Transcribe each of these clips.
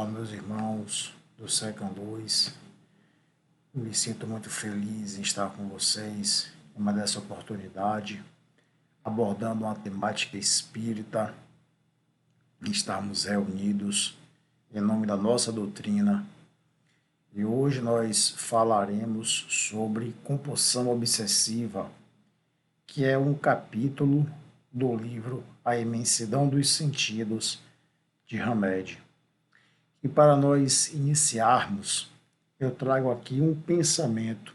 Olá, meus irmãos do Second 2. Me sinto muito feliz em estar com vocês em uma dessa oportunidade, abordando uma temática espírita, e estarmos reunidos em nome da nossa doutrina. E hoje nós falaremos sobre compulsão obsessiva, que é um capítulo do livro A Imensidão dos Sentidos, de Hamed. E para nós iniciarmos, eu trago aqui um pensamento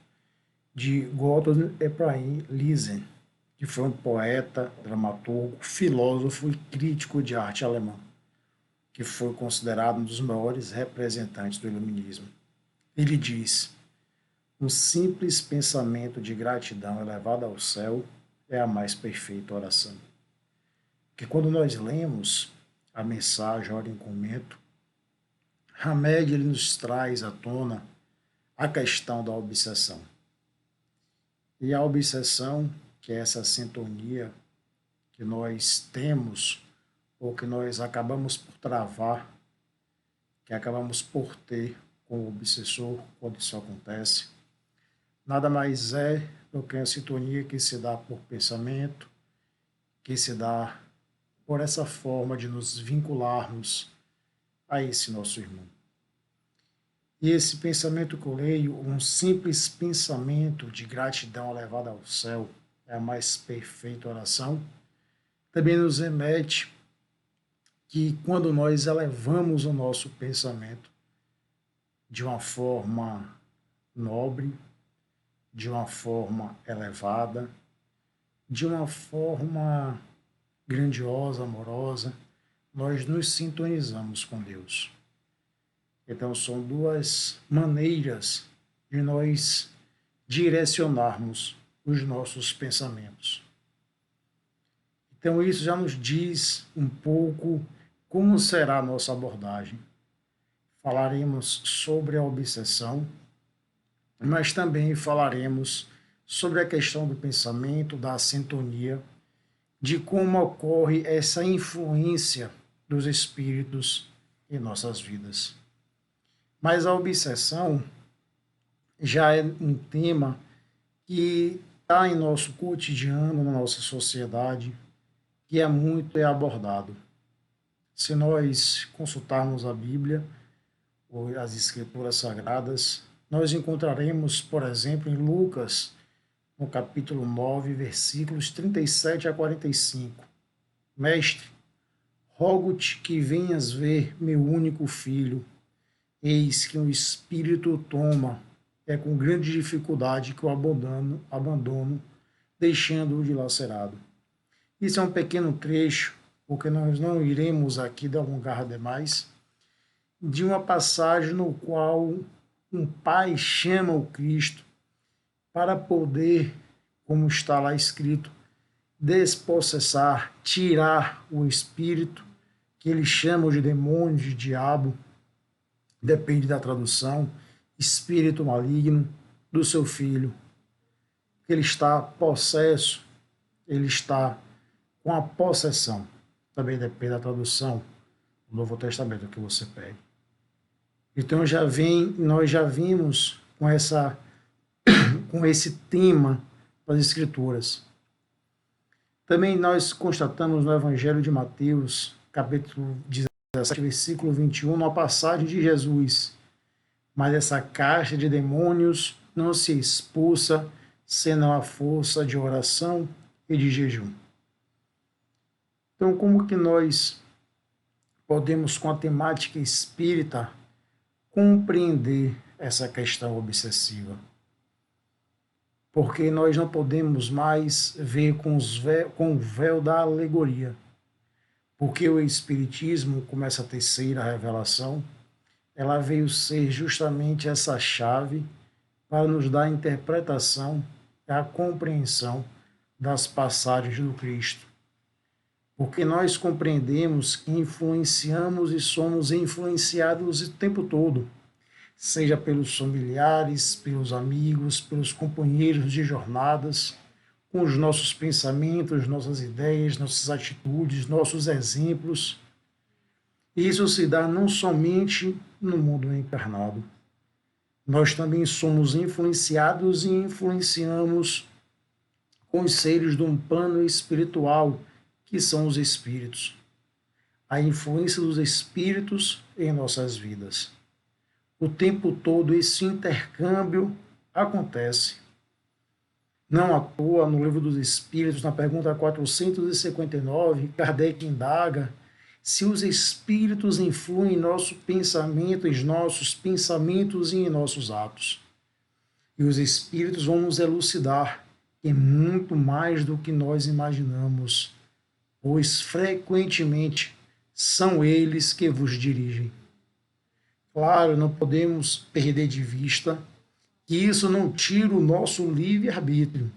de Gotthold Ephraim Lessing, que foi um poeta, dramaturgo, filósofo e crítico de arte alemão, que foi considerado um dos maiores representantes do iluminismo. Ele diz: um simples pensamento de gratidão elevado ao céu é a mais perfeita oração. Que quando nós lemos a mensagem, ora em comento, Hamed ele nos traz à tona a questão da obsessão. E a obsessão, que é essa sintonia que nós temos, ou que nós acabamos por travar, que acabamos por ter com o obsessor quando isso acontece, nada mais é do que a sintonia que se dá por pensamento, que se dá por essa forma de nos vincularmos a esse nosso irmão. E esse pensamento que eu leio, um simples pensamento de gratidão elevado ao céu, é a mais perfeita oração, também nos remete que quando nós elevamos o nosso pensamento de uma forma nobre, de uma forma elevada, de uma forma grandiosa, amorosa, nós nos sintonizamos com Deus. Então, são duas maneiras de nós direcionarmos os nossos pensamentos. Então, isso já nos diz um pouco como será a nossa abordagem. Falaremos sobre a obsessão, mas também falaremos sobre a questão do pensamento, da sintonia, de como ocorre essa influência dos espíritos em nossas vidas. Mas a obsessão já é um tema que está em nosso cotidiano, na nossa sociedade, que é muito abordado. Se nós consultarmos a Bíblia, ou as Escrituras Sagradas, nós encontraremos, por exemplo, em Lucas, no capítulo 9, versículos 37 a 45. Mestre, rogo-te que venhas ver meu único filho. Eis que um espírito o toma, é com grande dificuldade que o abandono, deixando-o dilacerado. Isso é um pequeno trecho, porque nós não iremos aqui delongar demais, de uma passagem no qual um pai chama o Cristo para poder, como está lá escrito, despossessar, tirar o espírito, que eles chamam de demônio, de diabo, depende da tradução, espírito maligno do seu filho. Ele está possesso, ele está com a possessão. Também depende da tradução do Novo Testamento que você pegue. Então nós já vimos com esse tema das Escrituras. Também nós constatamos no Evangelho de Mateus, capítulo 17, versículo 21, uma passagem de Jesus: mas essa caixa de demônios não se expulsa senão a força de oração e de jejum. Então, como que nós podemos, com a temática espírita, compreender essa questão obsessiva? Porque nós não podemos mais ver com o véu da alegoria. Porque o Espiritismo, como essa terceira revelação, ela veio ser justamente essa chave para nos dar a interpretação e a compreensão das passagens do Cristo. Porque nós compreendemos que influenciamos e somos influenciados o tempo todo, seja pelos familiares, pelos amigos, pelos companheiros de jornadas, com os nossos pensamentos, nossas ideias, nossas atitudes, nossos exemplos. Isso se dá não somente no mundo encarnado. Nós também somos influenciados e influenciamos com os seres de um plano espiritual, que são os espíritos. A influência dos espíritos em nossas vidas. O tempo todo esse intercâmbio acontece. Não à toa, no Livro dos Espíritos, na pergunta 459, Kardec indaga se os espíritos influem em nosso pensamento, em nossos pensamentos e em nossos atos. E os espíritos vão nos elucidar que é muito mais do que nós imaginamos, pois frequentemente são eles que vos dirigem. Claro, não podemos perder de vista que isso não tira o nosso livre-arbítrio.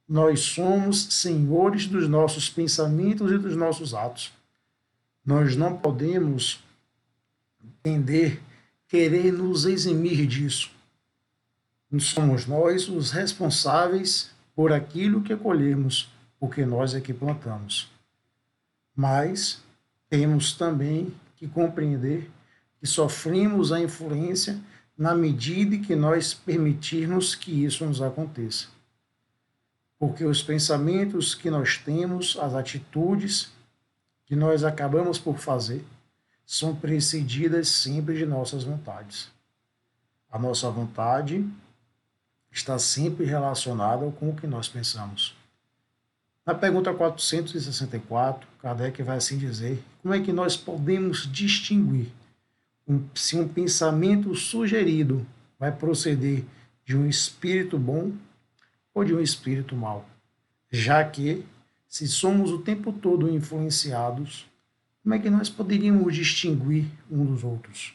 Nós somos senhores dos nossos pensamentos e dos nossos atos. Nós não podemos entender, querer nos eximir disso. Somos nós os responsáveis por aquilo que colhemos, porque nós é que plantamos. Mas temos também que compreender que sofremos a influência na medida em que nós permitirmos que isso nos aconteça. Porque os pensamentos que nós temos, as atitudes que nós acabamos por fazer, são precedidas sempre de nossas vontades. A nossa vontade está sempre relacionada com o que nós pensamos. Na pergunta 464, Kardec vai assim dizer: como é que nós podemos distinguir se um pensamento sugerido vai proceder de um espírito bom ou de um espírito mau? Já que, se somos o tempo todo influenciados, como é que nós poderíamos distinguir um dos outros?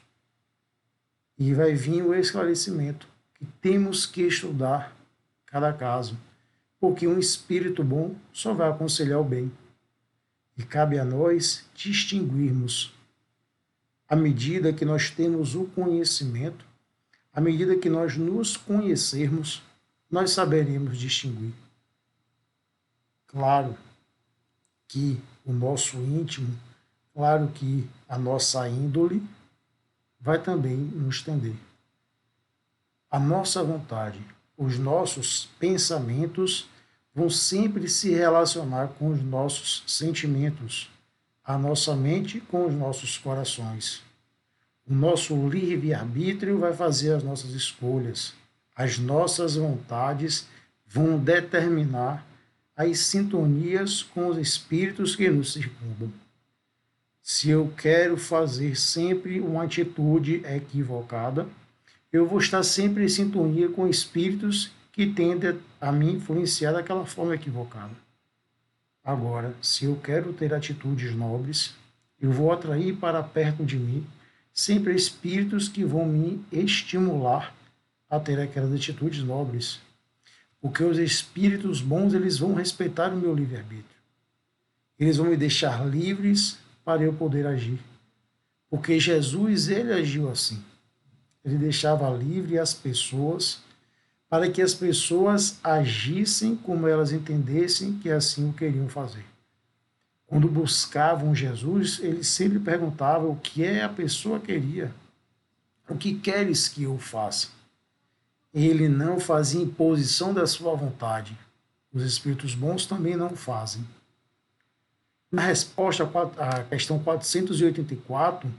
E vai vir o esclarecimento que temos que estudar cada caso, porque um espírito bom só vai aconselhar o bem. E cabe a nós distinguirmos. À medida que nós temos o conhecimento, à medida que nós nos conhecermos, nós saberemos distinguir. Claro que o nosso íntimo, claro que a nossa índole vai também nos tender. A nossa vontade, os nossos pensamentos vão sempre se relacionar com os nossos sentimentos, a nossa mente com os nossos corações. O nosso livre-arbítrio vai fazer as nossas escolhas. As nossas vontades vão determinar as sintonias com os espíritos que nos circundam. Se eu quero fazer sempre uma atitude equivocada, eu vou estar sempre em sintonia com espíritos que tendem a me influenciar daquela forma equivocada. Agora, se eu quero ter atitudes nobres, eu vou atrair para perto de mim sempre espíritos que vão me estimular a ter aquelas atitudes nobres. Porque os espíritos bons, eles vão respeitar o meu livre-arbítrio. Eles vão me deixar livres para eu poder agir. Porque Jesus, ele agiu assim. Ele deixava livre as pessoas para que as pessoas agissem como elas entendessem que assim o queriam fazer. Quando buscavam Jesus, ele sempre perguntava o que a pessoa queria. O que queres que eu faça? Ele não fazia imposição da sua vontade. Os espíritos bons também não fazem. Na resposta à questão 484,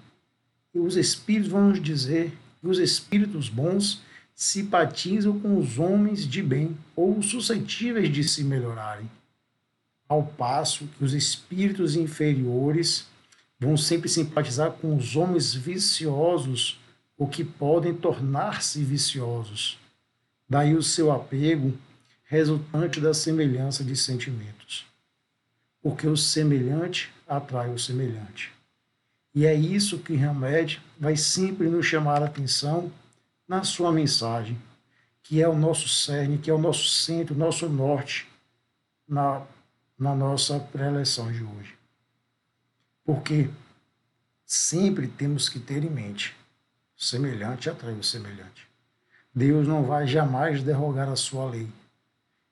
os espíritos vão nos dizer que os espíritos bons simpatizam com os homens de bem ou suscetíveis de se melhorarem, ao passo que os espíritos inferiores vão sempre simpatizar com os homens viciosos ou que podem tornar-se viciosos. Daí o seu apego resultante da semelhança de sentimentos. Porque o semelhante atrai o semelhante. E é isso que Hamed vai sempre nos chamar a atenção na sua mensagem, que é o nosso cerne, que é o nosso centro, o nosso norte na nossa pré-eleção de hoje. Porque sempre temos que ter em mente, o semelhante atrai o semelhante. Deus não vai jamais derrogar a sua lei.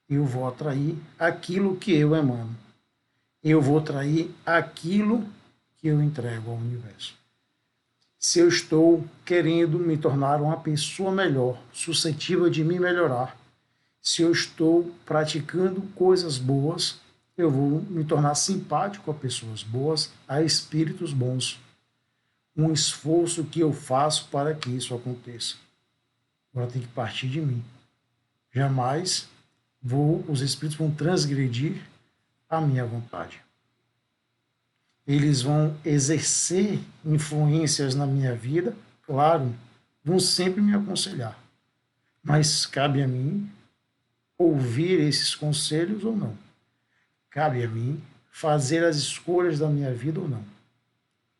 Eu vou atrair aquilo que eu emano. Eu vou atrair aquilo que eu entrego ao universo. Se eu estou querendo me tornar uma pessoa melhor, suscetível de me melhorar, se eu estou praticando coisas boas, eu vou me tornar simpático a pessoas boas, a espíritos bons. Um esforço que eu faço para que isso aconteça. Agora tem que partir de mim. Jamais os espíritos vão transgredir a minha vontade. Eles vão exercer influências na minha vida, claro, vão sempre me aconselhar. Mas cabe a mim ouvir esses conselhos ou não. Cabe a mim fazer as escolhas da minha vida ou não.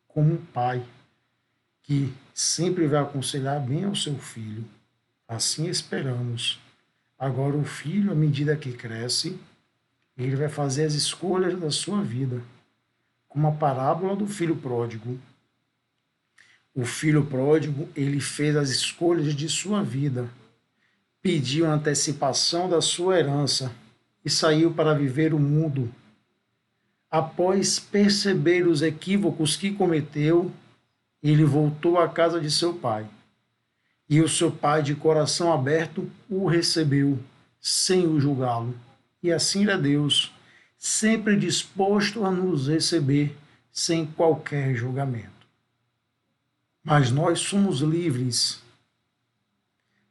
Como um pai que sempre vai aconselhar bem ao seu filho. Assim esperamos. Agora o filho, à medida que cresce, ele vai fazer as escolhas da sua vida. Como a parábola do filho pródigo. O filho pródigo, ele fez as escolhas de sua vida. Pediu antecipação da sua herança e saiu para viver o mundo. Após perceber os equívocos que cometeu, ele voltou à casa de seu pai. E o seu pai, de coração aberto, o recebeu, sem o julgá-lo. E assim é Deus, sempre disposto a nos receber, sem qualquer julgamento. Mas nós somos livres.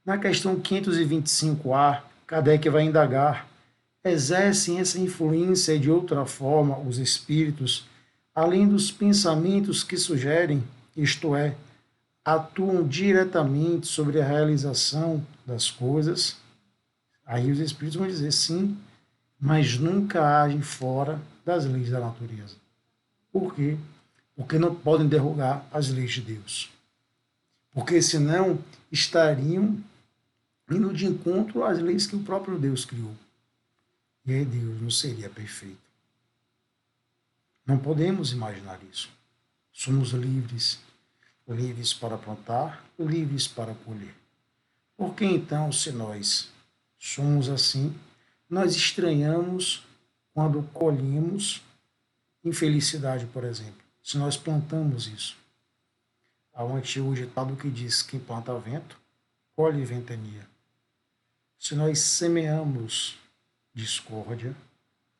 Na questão 525A, Kardec vai indagar: exercem essa influência de outra forma os espíritos, além dos pensamentos que sugerem, isto é, atuam diretamente sobre a realização das coisas? Aí os espíritos vão dizer sim, mas nunca agem fora das leis da natureza. Por quê? Porque não podem derrogar as leis de Deus. Porque senão estariam indo de encontro às leis que o próprio Deus criou. E aí Deus não seria perfeito. Não podemos imaginar isso. Somos livres, livres para plantar, livres para colher. Por que então, se nós somos assim, nós estranhamos quando colhemos infelicidade, por exemplo? Se nós plantamos isso. Há um antigo ditado que diz: quem planta vento, colhe ventania. Se nós semeamos discórdia,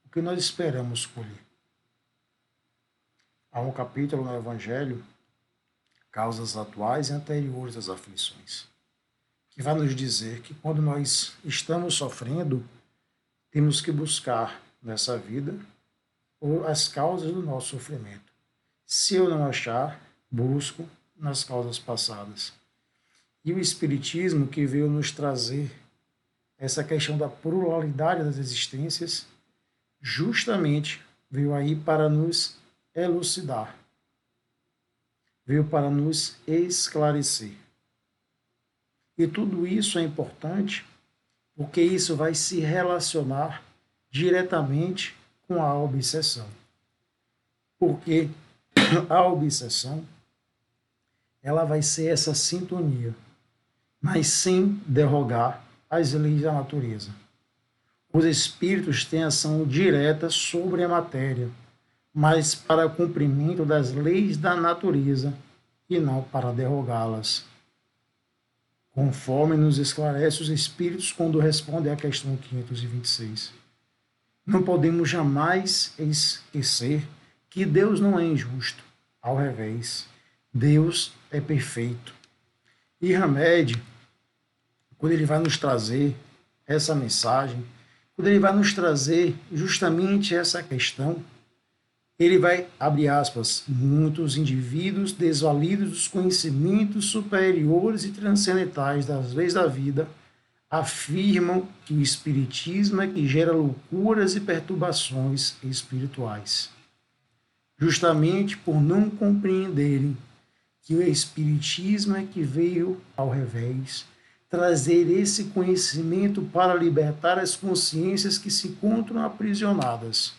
o que nós esperamos colher? Há um capítulo no Evangelho, Causas Atuais e Anteriores às Aflições, que vai nos dizer que quando nós estamos sofrendo, temos que buscar nessa vida as causas do nosso sofrimento. Se eu não achar, busco nas causas passadas. E o Espiritismo, que veio nos trazer essa questão da pluralidade das existências, justamente veio aí para nos elucidar, veio para nos esclarecer. E tudo isso é importante porque isso vai se relacionar diretamente com a obsessão. Porque a obsessão, ela vai ser essa sintonia, mas sem derrogar as leis da natureza. Os espíritos têm ação direta sobre a matéria, mas para cumprimento das leis da natureza e não para derrogá-las. Conforme nos esclarece os espíritos quando respondem à questão 526. Não podemos jamais esquecer que Deus não é injusto. Ao revés, Deus é perfeito. E Hamed, quando ele vai nos trazer essa mensagem, quando ele vai nos trazer justamente essa questão, ele vai, abre aspas, muitos indivíduos desvalidos dos conhecimentos superiores e transcendentais das leis da vida afirmam que o espiritismo é que gera loucuras e perturbações espirituais. Justamente por não compreenderem que o espiritismo é que veio, ao revés, trazer esse conhecimento para libertar as consciências que se encontram aprisionadas,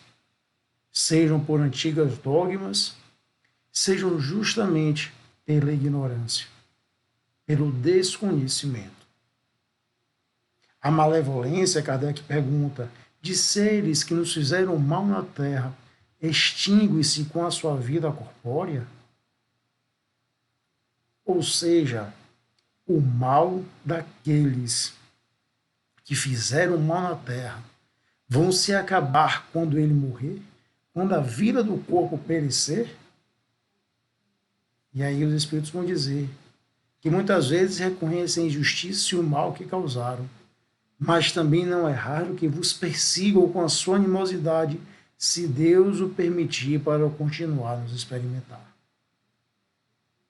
sejam por antigas dogmas, sejam justamente pela ignorância, pelo desconhecimento. A malevolência, Kardec pergunta, de seres que nos fizeram mal na terra, extingue-se com a sua vida corpórea? Ou seja, o mal daqueles que fizeram mal na terra vão se acabar quando ele morrer, quando a vida do corpo perecer? E aí os Espíritos vão dizer que muitas vezes reconhecem a injustiça e o mal que causaram, mas também não é raro que vos persigam com a sua animosidade, se Deus o permitir, para continuar nos experimentar.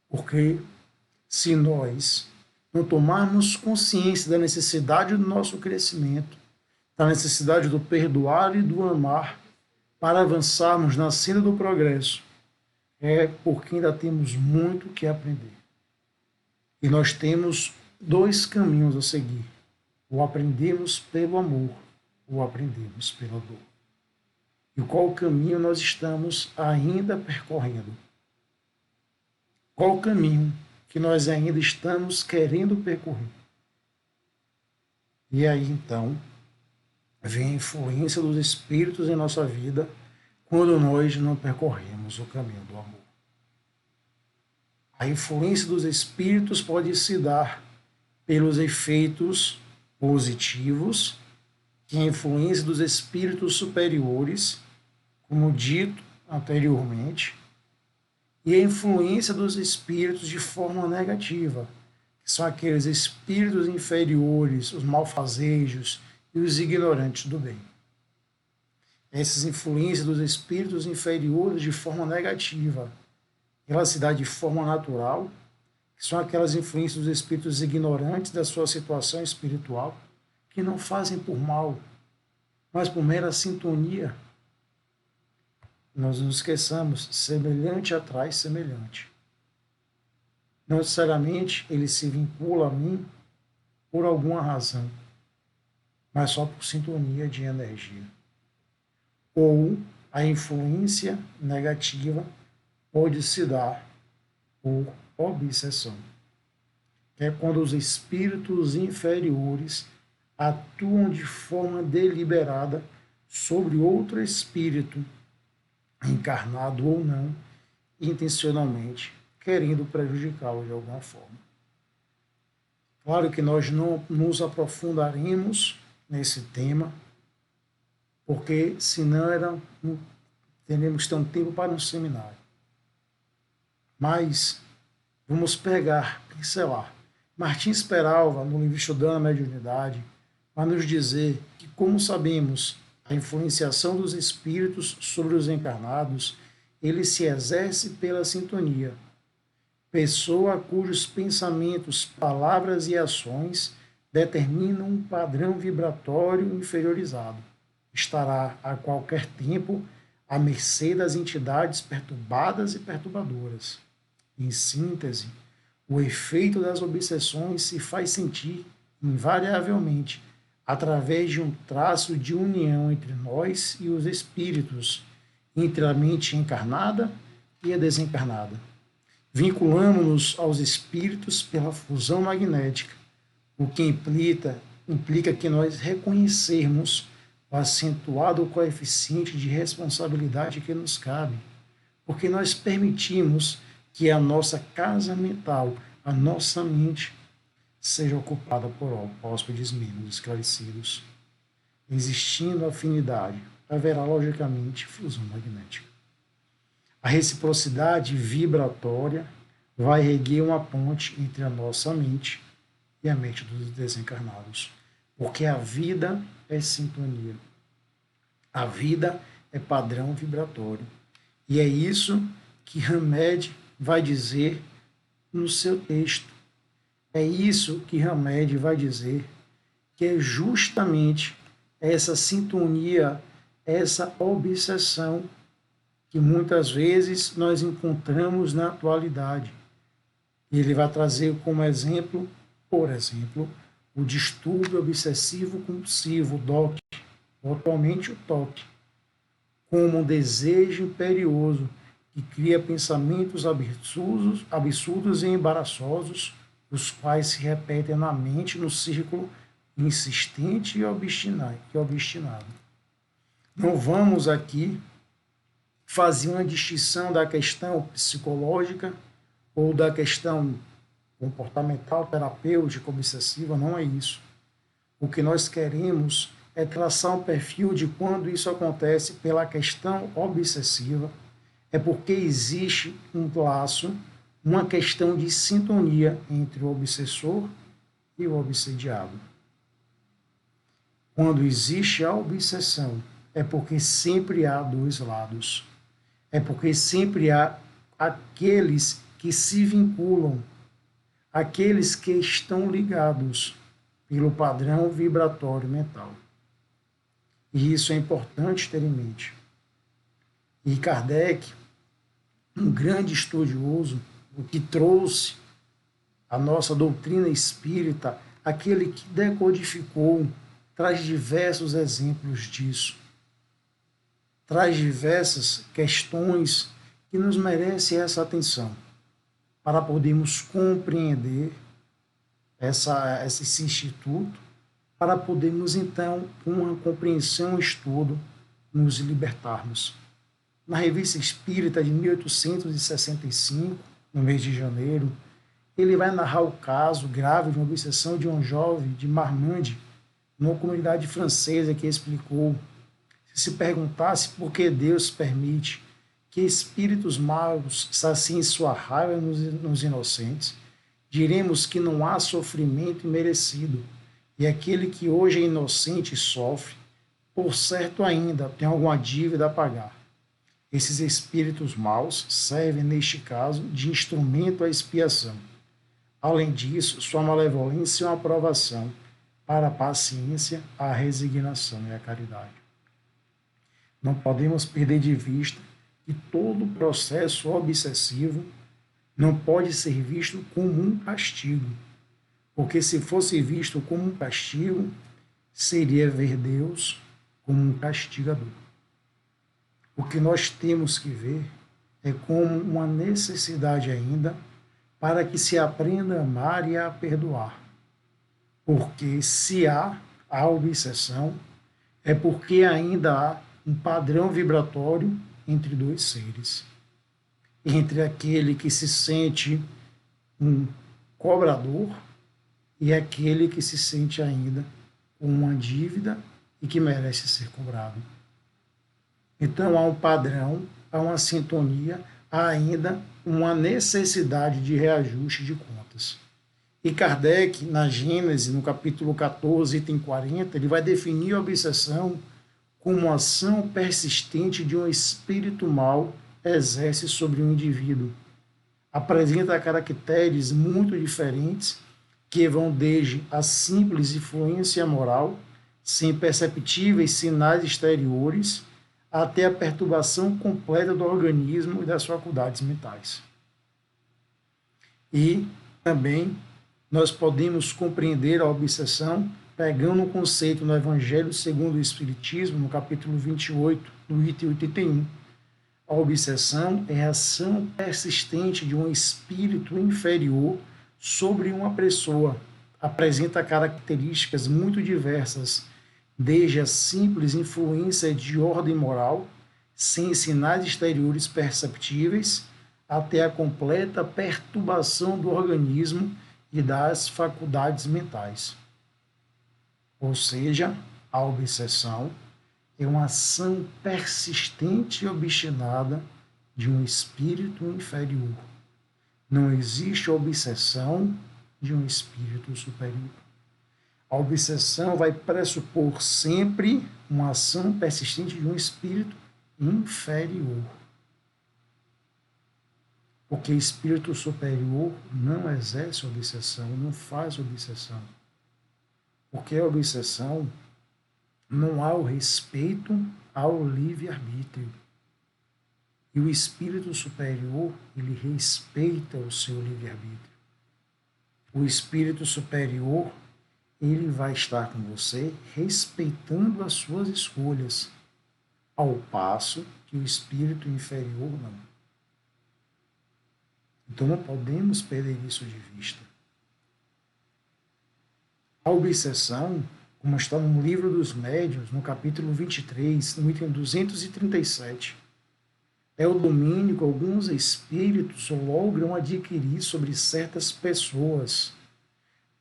Porque se nós não tomarmos consciência da necessidade do nosso crescimento, da necessidade do perdoar e do amar, para avançarmos na senda do progresso, é porque ainda temos muito que aprender. E nós temos dois caminhos a seguir: ou aprendemos pelo amor, ou aprendemos pela dor. E qual caminho nós estamos ainda percorrendo? Qual o caminho que nós ainda estamos querendo percorrer? E aí então vem a influência dos Espíritos em nossa vida quando nós não percorremos o caminho do amor. A influência dos Espíritos pode se dar pelos efeitos positivos, que é a influência dos Espíritos superiores, como dito anteriormente, e a influência dos espíritos de forma negativa, que são aqueles espíritos inferiores, os malfazejos e os ignorantes do bem. Essas influências dos espíritos inferiores de forma negativa, ela se dá de forma natural, que são aquelas influências dos espíritos ignorantes da sua situação espiritual, que não fazem por mal, mas por mera sintonia. Nós nos esqueçamos, semelhante atrai semelhante. Não necessariamente ele se vincula a mim por alguma razão, mas só por sintonia de energia. Ou a influência negativa pode se dar por obsessão, que é quando os espíritos inferiores atuam de forma deliberada sobre outro espírito, encarnado ou não, intencionalmente, querendo prejudicá-lo de alguma forma. Claro que nós não nos aprofundaremos nesse tema, porque senão teremos tanto tempo para um seminário. Mas vamos pegar, pincelar. Martins Peralva, no livro Estudando a Mediunidade, vai nos dizer que, como sabemos, a influenciação dos espíritos sobre os encarnados, ele se exerce pela sintonia. Pessoa cujos pensamentos, palavras e ações determinam um padrão vibratório inferiorizado, estará a qualquer tempo à mercê das entidades perturbadas e perturbadoras. Em síntese, o efeito das obsessões se faz sentir, invariavelmente, através de um traço de união entre nós e os espíritos, entre a mente encarnada e a desencarnada. Vinculamos-nos aos espíritos pela fusão magnética, o que implica que nós reconhecermos o acentuado coeficiente de responsabilidade que nos cabe, porque nós permitimos que a nossa casa mental, a nossa mente, seja ocupada por hóspedes menos esclarecidos. Existindo afinidade, haverá logicamente fusão magnética. A reciprocidade vibratória vai erguer uma ponte entre a nossa mente e a mente dos desencarnados, porque a vida é sintonia. A vida é padrão vibratório. E é isso que Hamed vai dizer no seu texto. É isso que Hamed vai dizer, que é justamente essa sintonia, essa obsessão que muitas vezes nós encontramos na atualidade. Ele vai trazer como exemplo, por exemplo, o distúrbio obsessivo compulsivo, DOC, atualmente o TOC, como um desejo imperioso que cria pensamentos absurdos e embaraçosos, os quais se repetem na mente no círculo insistente e obstinado. Não vamos aqui fazia uma distinção da questão psicológica ou da questão comportamental, terapêutica, obsessiva, não é isso. O que nós queremos é traçar um perfil de quando isso acontece pela questão obsessiva, é porque existe um laço, uma questão de sintonia entre o obsessor e o obsediado. Quando existe a obsessão, é porque sempre há dois lados. É porque sempre há aqueles que se vinculam, aqueles que estão ligados pelo padrão vibratório mental. E isso é importante ter em mente. E Kardec, um grande estudioso, o que trouxe a nossa doutrina espírita, aquele que decodificou, traz diversos exemplos disso. Traz diversas questões que nos merecem essa atenção, para podermos compreender esse instituto, para podermos, então, com uma compreensão e estudo, nos libertarmos. Na Revista Espírita de 1865, no mês de janeiro, ele vai narrar o caso grave de uma obsessão de um jovem de Marmande, numa comunidade francesa, que explicou: se perguntasse por que Deus permite que espíritos maus saciem sua raiva nos inocentes, diremos que não há sofrimento imerecido, e aquele que hoje é inocente e sofre, por certo ainda tem alguma dívida a pagar. Esses espíritos maus servem, neste caso, de instrumento à expiação. Além disso, sua malevolência é uma aprovação para a paciência, a resignação e a caridade. Não podemos perder de vista que todo processo obsessivo não pode ser visto como um castigo, porque se fosse visto como um castigo, seria ver Deus como um castigador. O que nós temos que ver é como uma necessidade ainda para que se aprenda a amar e a perdoar. Porque se há a obsessão, é porque ainda há um padrão vibratório entre dois seres. Entre aquele que se sente um cobrador e aquele que se sente ainda com uma dívida e que merece ser cobrado. Então há um padrão, há uma sintonia, há ainda uma necessidade de reajuste de contas. E Kardec, na Gênese, no capítulo 14, item 40, ele vai definir a obsessão como a ação persistente de um espírito mau exerce sobre um indivíduo. Apresenta caracteres muito diferentes que vão desde a simples influência moral, sem perceptíveis sinais exteriores, até a perturbação completa do organismo e das faculdades mentais. E também nós podemos compreender a obsessão pegando um conceito no Evangelho segundo o Espiritismo, no capítulo 28, no item 81. A obsessão é a ação persistente de um espírito inferior sobre uma pessoa. Apresenta características muito diversas, desde a simples influência de ordem moral, sem sinais exteriores perceptíveis, até a completa perturbação do organismo e das faculdades mentais. Ou seja, a obsessão é uma ação persistente e obstinada de um espírito inferior. Não existe obsessão de um espírito superior. A obsessão vai pressupor sempre uma ação persistente de um espírito inferior. Porque espírito superior não exerce obsessão, não faz obsessão. Porque a obsessão não há o respeito ao livre-arbítrio. E o espírito superior, ele respeita o seu livre-arbítrio. O espírito superior, ele vai estar com você respeitando as suas escolhas, ao passo que o espírito inferior não. Então não podemos perder isso de vista. A obsessão, como está no Livro dos Médiuns, no capítulo 23, no item 237, é o domínio que alguns espíritos logram adquirir sobre certas pessoas.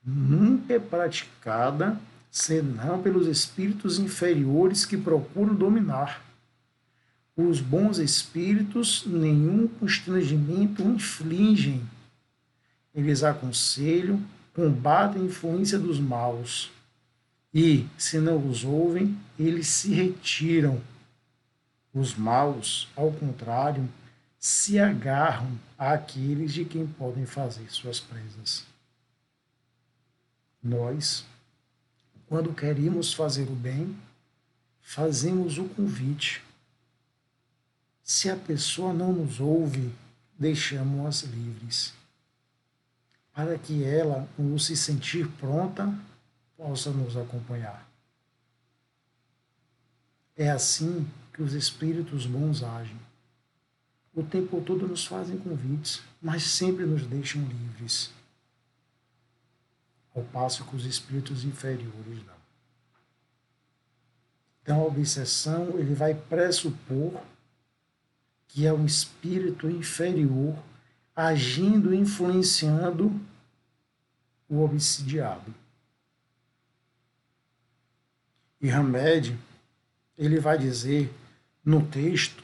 Nunca é praticada senão pelos espíritos inferiores que procuram dominar. Os bons espíritos nenhum constrangimento infligem. Eles aconselham, combatem a influência dos maus. E, se não os ouvem, eles se retiram. Os maus, ao contrário, se agarram àqueles de quem podem fazer suas presas. Nós, quando queremos fazer o bem, fazemos o convite. Se a pessoa não nos ouve, deixamos-as livres, para que ela, quando se sentir pronta, possa nos acompanhar. É assim que os espíritos bons agem. O tempo todo nos fazem convites, mas sempre nos deixam livres, ao passo que os espíritos inferiores não. Então a obsessão ele vai pressupor que é um espírito inferior agindo, influenciando o obsidiado. E Hamed, ele vai dizer no texto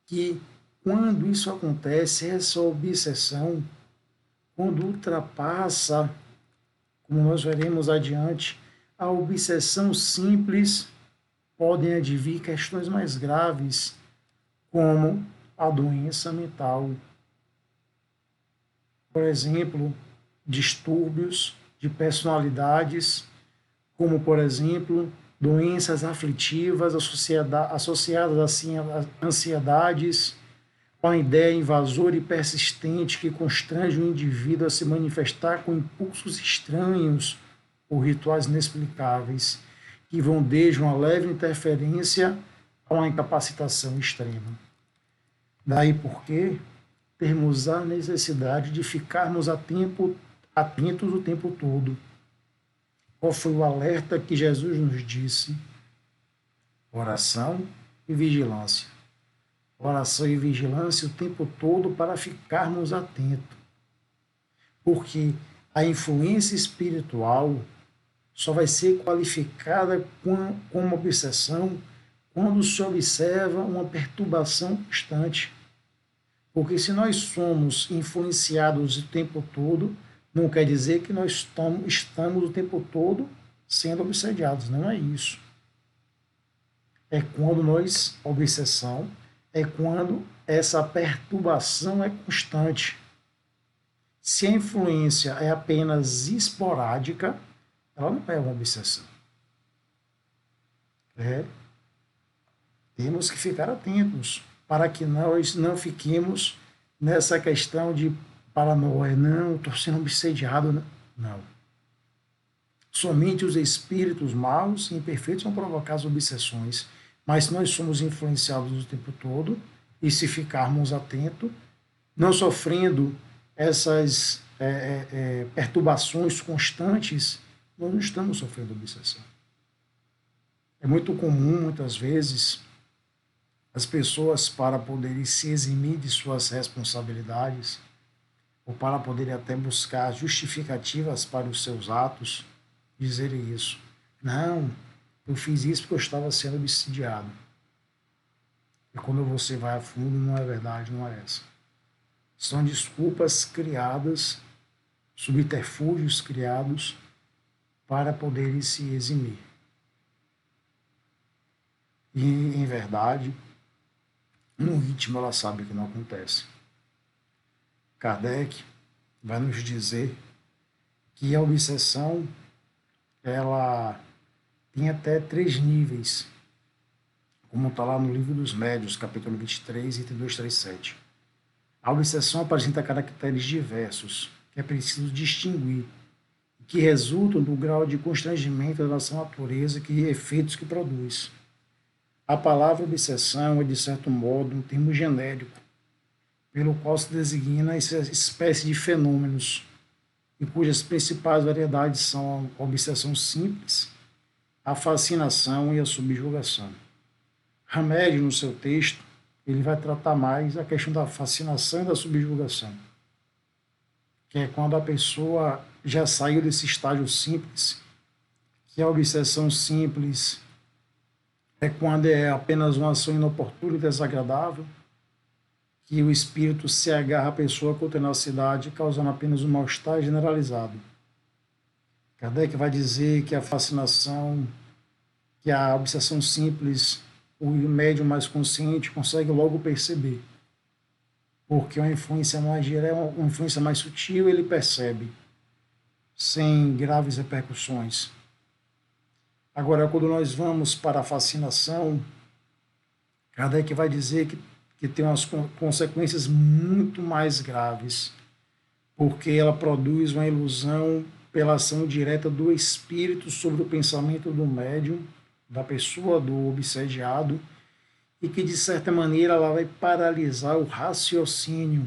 que quando isso acontece, essa obsessão, quando ultrapassa, como nós veremos adiante, a obsessão simples, podem advir questões mais graves, como a doença mental. Por exemplo, distúrbios de personalidades, como, por exemplo, doenças aflitivas associadas assim, a ansiedades, uma ideia invasora e persistente que constrange o indivíduo a se manifestar com impulsos estranhos ou rituais inexplicáveis, que vão desde uma leve interferência a uma incapacitação extrema. Daí porque temos a necessidade de ficarmos atentos o tempo todo. Qual foi o alerta que Jesus nos disse? Oração e vigilância. Oração e vigilância o tempo todo para ficarmos atentos. Porque a influência espiritual só vai ser qualificada como obsessão quando se observa uma perturbação constante. Porque se nós somos influenciados o tempo todo, não quer dizer que nós estamos o tempo todo sendo obsediados, não é isso. É quando a obsessão é quando essa perturbação é constante. Se a influência é apenas esporádica, ela não é uma obsessão. Temos que ficar atentos para que nós não fiquemos nessa questão de paranoia. Não, estou sendo obsediado. Não. Somente os espíritos maus e imperfeitos vão provocar as obsessões. Mas se nós somos influenciados o tempo todo, e se ficarmos atentos, não sofrendo essas perturbações constantes, nós não estamos sofrendo obsessão. É muito comum, muitas vezes, as pessoas, para poderem se eximir de suas responsabilidades, ou para poderem até buscar justificativas para os seus atos, dizerem isso. Não, eu fiz isso porque eu estava sendo obsidiado. E quando você vai a fundo, não é verdade, não é essa. São desculpas criadas, subterfúgios criados para poderem se eximir. E, em verdade, no ritmo ela sabe que não acontece. Kardec vai nos dizer que a obsessão ela tem até 3 níveis, como está lá no Livro dos Médiuns, capítulo 23, item 237. A obsessão apresenta caracteres diversos, que é preciso distinguir, que resultam do grau de constrangimento da sua natureza e efeitos que produz. A palavra obsessão é, de certo modo, um termo genérico, pelo qual se designa essa espécie de fenômenos, e cujas principais variedades são a obsessão simples, a fascinação e a subjugação. Hamed, no seu texto, ele vai tratar mais a questão da fascinação e da subjugação, que é quando a pessoa já saiu desse estágio simples, que a obsessão simples é quando é apenas uma ação inoportuna e desagradável, que o espírito se agarra à pessoa com tenacidade, causando apenas um mal-estar generalizado. Kardec vai dizer que a fascinação, que a obsessão simples, o médium mais consciente consegue logo perceber, porque uma influência mais direta, uma influência mais sutil, ele percebe, sem graves repercussões. Agora, quando nós vamos para a fascinação, Kardec vai dizer que tem umas consequências muito mais graves, porque ela produz uma ilusão pela ação direta do espírito sobre o pensamento do médium, da pessoa, do obsediado, e que, de certa maneira, ela vai paralisar o raciocínio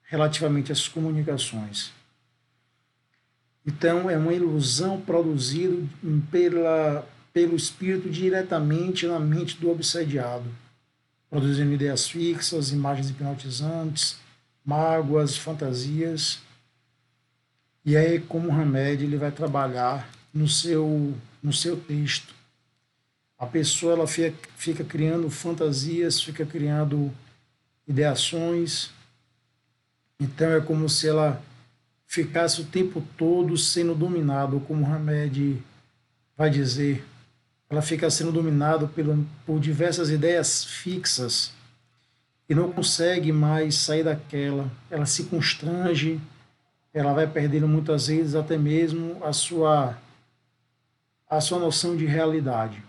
relativamente às comunicações. Então, é uma ilusão produzida pelo espírito diretamente na mente do obsediado, produzindo ideias fixas, imagens hipnotizantes, mágoas, fantasias. E aí, como remédio, ele vai trabalhar no seu texto. A pessoa ela fica criando fantasias, fica criando ideações. Então, é como se ela ficasse o tempo todo sendo dominado, como Hamed vai dizer. Ela fica sendo dominada por diversas ideias fixas e não consegue mais sair daquela. Ela se constrange, ela vai perdendo muitas vezes até mesmo a sua noção de realidade.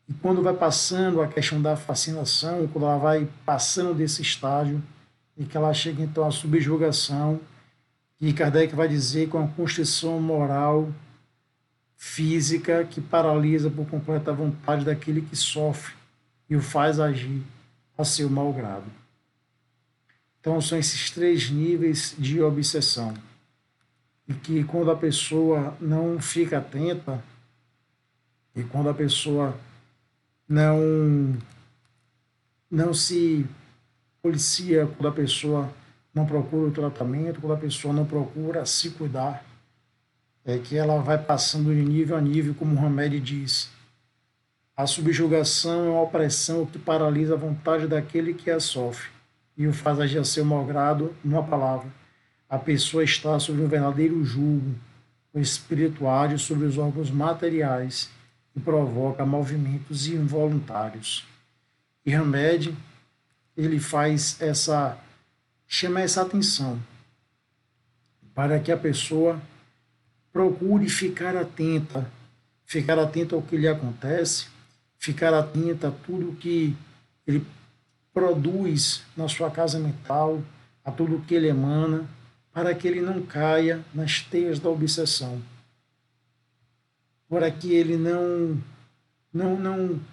E quando vai passando a questão da fascinação, quando ela vai passando desse estágio, e que ela chega então à subjugação, e Kardec vai dizer com a constrição moral física que paralisa por completo a vontade daquele que sofre e o faz agir a seu mal grado. Então são esses três níveis de obsessão. E que quando a pessoa não fica atenta, e quando a pessoa não se policia, quando a pessoa não procura o tratamento, quando a pessoa não procura se cuidar, é que ela vai passando de nível a nível, como o Hamed diz. A subjugação é uma opressão que paralisa a vontade daquele que a sofre e o faz agir a seu malgrado. Numa palavra, a pessoa está sob um verdadeiro jugo, o espírito age sobre os órgãos materiais e provoca movimentos involuntários. E Hamed, ele chama essa atenção para que a pessoa procure ficar atenta ao que lhe acontece, ficar atenta a tudo que ele produz na sua casa mental, a tudo que ele emana, para que ele não caia nas teias da obsessão, para que ele não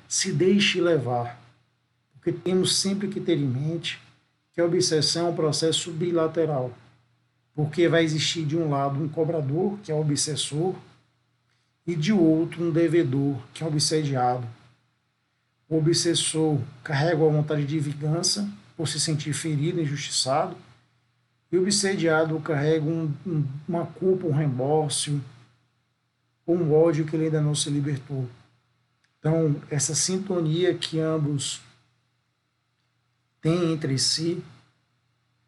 se deixe levar, porque temos sempre que ter em mente que a obsessão é um processo bilateral, porque vai existir de um lado um cobrador, que é o obsessor, e de outro um devedor, que é o obsediado. O obsessor carrega a vontade de vingança por se sentir ferido, injustiçado, e o obsediado carrega uma culpa, um remorso, ou um ódio que ele ainda não se libertou. Então, essa sintonia que ambos têm entre si,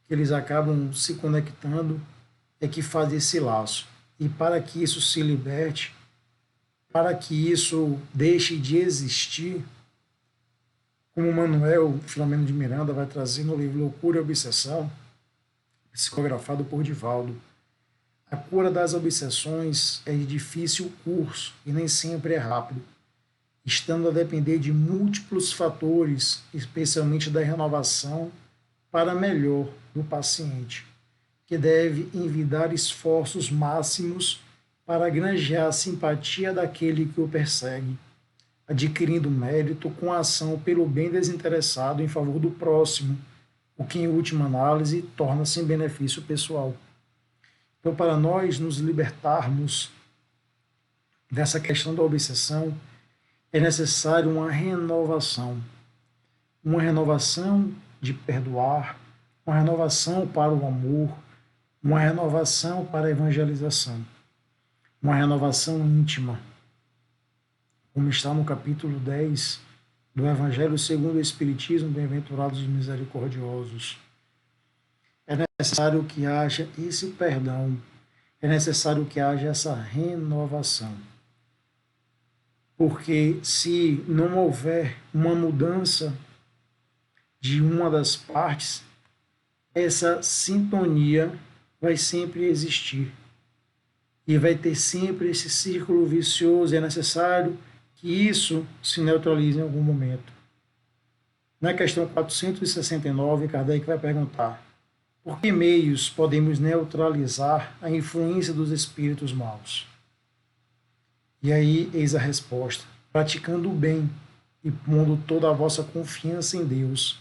que eles acabam se conectando, é que faz esse laço. E para que isso se liberte, para que isso deixe de existir, como Manuel Filomeno de Miranda vai trazer no livro Loucura e Obsessão, psicografado por Divaldo, a cura das obsessões é de difícil curso e nem sempre é rápido, estando a depender de múltiplos fatores, especialmente da renovação para melhor do paciente, que deve envidar esforços máximos para granjear a simpatia daquele que o persegue, adquirindo mérito com a ação pelo bem desinteressado em favor do próximo, o que, em última análise, torna-se em benefício pessoal. Então, para nós nos libertarmos dessa questão da obsessão, é necessário uma renovação. uma renovação de perdoar, uma renovação para o amor, uma renovação para a evangelização, uma renovação íntima, como está no capítulo 10 do Evangelho segundo o Espiritismo, bem-aventurados os misericordiosos. É necessário que haja esse perdão, é necessário que haja essa renovação. Porque se não houver uma mudança de uma das partes, essa sintonia vai sempre existir. E vai ter sempre esse círculo vicioso, e é necessário que isso se neutralize em algum momento. Na questão 469, Kardec vai perguntar: por que meios podemos neutralizar a influência dos espíritos maus? E aí, eis a resposta: praticando o bem e pondo toda a vossa confiança em Deus,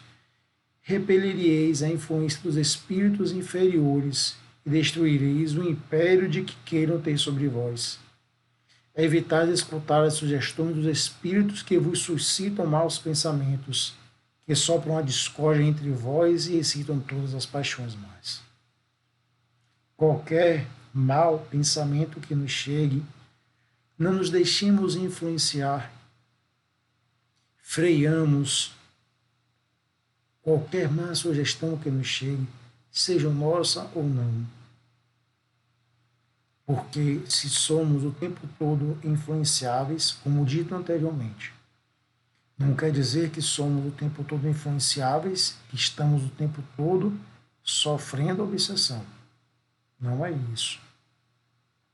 repelireis a influência dos espíritos inferiores e destruireis o império de que queiram ter sobre vós. Evitai escutar as sugestões dos espíritos que vos suscitam maus pensamentos, que sopram a discórdia entre vós e excitam todas as paixões más. Qualquer mau pensamento que nos chegue, não nos deixemos influenciar, freiamos qualquer má sugestão que nos chegue, seja nossa ou não. Porque se somos o tempo todo influenciáveis, como dito anteriormente, não quer dizer que somos o tempo todo influenciáveis, que estamos o tempo todo sofrendo obsessão. Não é isso.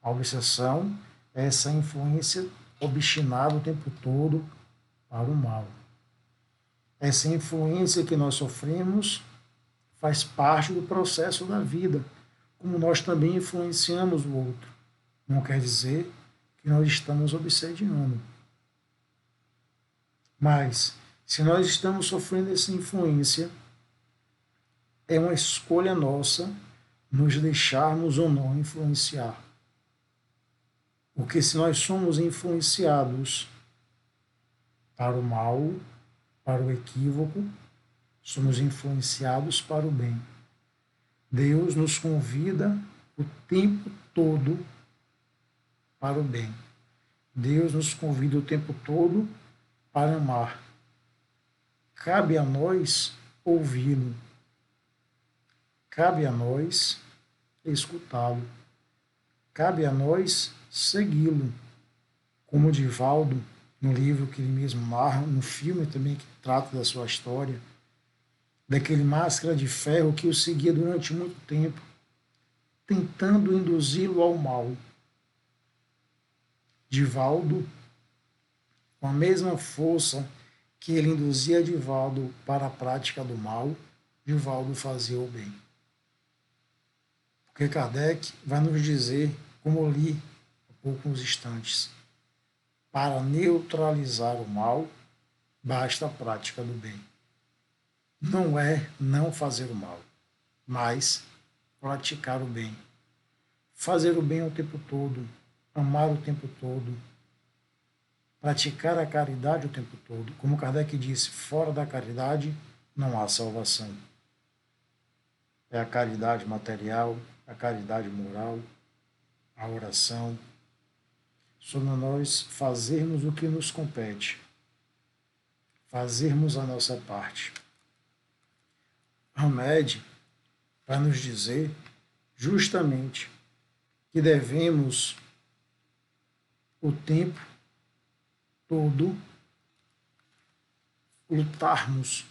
A obsessão é essa influência obstinada o tempo todo para o mal. Essa influência que nós sofremos faz parte do processo da vida, como nós também influenciamos o outro. Não quer dizer que nós estamos obsediando. Mas, se nós estamos sofrendo essa influência, é uma escolha nossa nos deixarmos ou não influenciar. Porque se nós somos influenciados para o mal, para o equívoco, somos influenciados para o bem. Deus nos convida o tempo todo para o bem. Deus nos convida o tempo todo para amar. Cabe a nós ouvi-lo. Cabe a nós escutá-lo. Cabe a nós segui-lo. Como o Divaldo, no livro que ele mesmo narra, no filme também que trata da sua história, daquele máscara de ferro que o seguia durante muito tempo, tentando induzi-lo ao mal. Divaldo, com a mesma força que ele induzia Divaldo para a prática do mal, Divaldo fazia o bem. Porque Kardec vai nos dizer, como eu li há poucos instantes, para neutralizar o mal, basta a prática do bem. Não é não fazer o mal, mas praticar o bem. Fazer o bem o tempo todo, amar o tempo todo, praticar a caridade o tempo todo. Como Kardec disse, fora da caridade não há salvação. É a caridade material, a caridade moral, a oração. Sobre nós fazermos o que nos compete, fazermos a nossa parte. Hamed vai nos dizer justamente que devemos o tempo todo lutarmos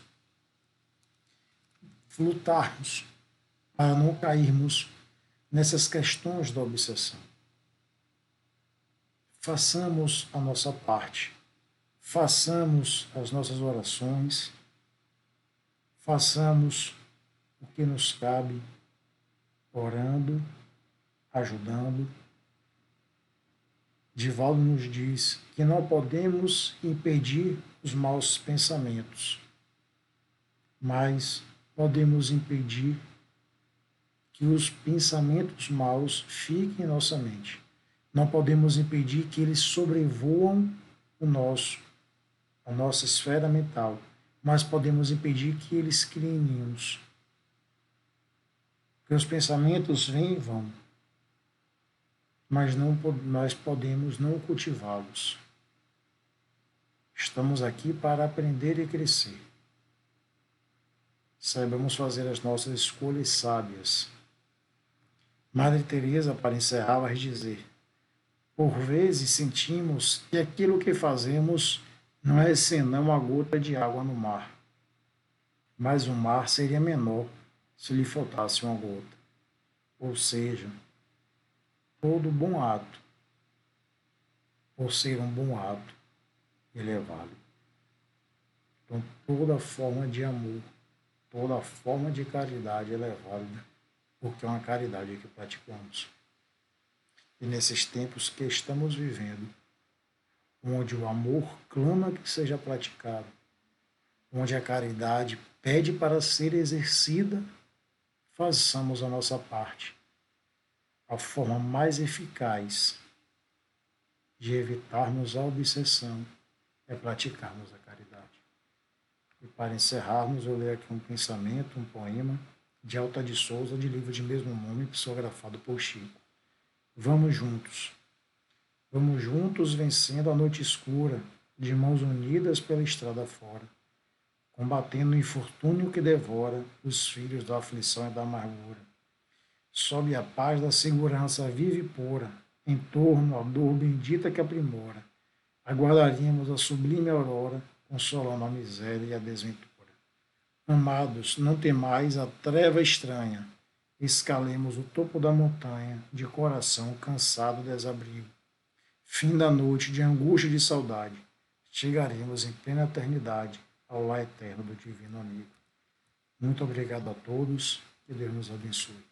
para não cairmos nessas questões da obsessão. Façamos a nossa parte, façamos as nossas orações, façamos o que nos cabe, orando, ajudando. Divaldo nos diz que não podemos impedir os maus pensamentos, mas podemos impedir que os pensamentos maus fiquem em nossa mente. Não podemos impedir que eles sobrevoam a nossa esfera mental, mas podemos impedir que eles criem ninhos. Porque os pensamentos vêm e vão, mas nós podemos não cultivá-los. Estamos aqui para aprender e crescer. Saibamos fazer as nossas escolhas sábias. Madre Teresa, para encerrar, vai dizer: por vezes sentimos que aquilo que fazemos não é senão uma gota de água no mar, mas o mar seria menor se lhe faltasse uma gota. Ou seja, todo bom ato, por ser um bom ato, ele é válido. Então, toda forma de amor, toda forma de caridade ela é válida, porque é uma caridade que praticamos. E nesses tempos que estamos vivendo, onde o amor clama que seja praticado, onde a caridade pede para ser exercida, façamos a nossa parte. A forma mais eficaz de evitarmos a obsessão é praticarmos a caridade. E para encerrarmos, eu leio aqui um pensamento, um poema de Alta de Souza, de livro de mesmo nome, psicografado por Chico. Vamos juntos vencendo a noite escura, de mãos unidas pela estrada fora, combatendo o infortúnio que devora os filhos da aflição e da amargura. Sob a paz da segurança viva e pura, em torno a dor bendita que aprimora, aguardaríamos a sublime aurora, consolando a miséria e a desventura. Amados, não temais a treva estranha, escalemos o topo da montanha, de coração cansado desabrigo. Fim da noite de angústia e de saudade, chegaremos em plena eternidade ao lar eterno do Divino Amigo. Muito obrigado a todos, que Deus nos abençoe.